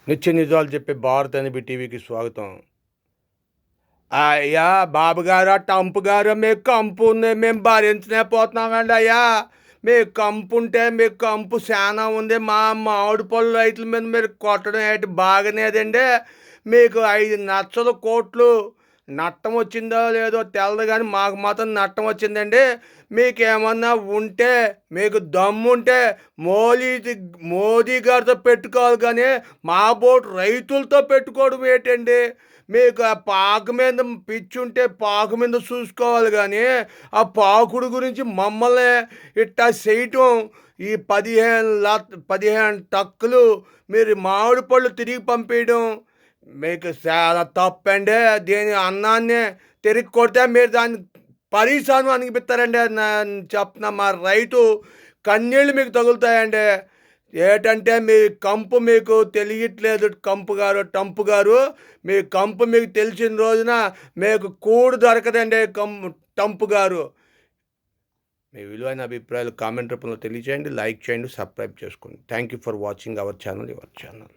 నిత్య నిజాలు చెప్పే భారత్ ఎన్బి టీవీకి స్వాగతం. అయ్యా బాబుగారు, టంపు గారు, మీకు కంపు ఉంది, మేము భరించలేకపోతున్నామండి అయ్యా. మీకు కంపు ఉంటే మీకు కంపు చాలా ఉంది. మా మామిడి పళ్ళు రైతుల మీద మీరు కొట్టడం ఏంటి బాగానేదండి. మీకు 5 లక్షల కోట్లు నష్టం వచ్చిందో లేదో తెలదు, కానీ మాకు మాత్రం నష్టం వచ్చిందండి. మీకేమన్నా ఉంటే, మీకు దమ్ముంటే మోదీ మోదీ గారితో పెట్టుకోవాలి, కానీ మా బోటు రైతులతో పెట్టుకోవడం ఏంటండి. మీకు ఆ పాకు మీద పిచ్చుంటే పాకు మీద చూసుకోవాలి, కానీ ఆ పాకుడు గురించి మమ్మల్ని ఇట్టా చేయటం, ఈ 15 ట్రక్కులు మీరు మామిడి పళ్ళు తిరిగి పంపించడం మీకు చాలా తప్పండి. దీని అన్నాన్ని తిరిగి కొడితే మీరు దాన్ని పరీసాను అనిపిస్తారండి. చెప్తున్నా, మా రైతు కన్నీళ్ళు మీకు తగులుతాయండి. ఏటంటే మీ కంపు మీకు తెలియట్లేదు. టంపు గారు, మీ కంపు మీకు తెలిసిన రోజున మీకు కూడు దొరకదండి. టంపు గారు, మీ విలువైన అభిప్రాయాలు కామెంట్ రూపంలో తెలియజేయండి, లైక్ చేయండి, సబ్స్క్రైబ్ చేసుకోండి. Thank you for watching our channel, your channel.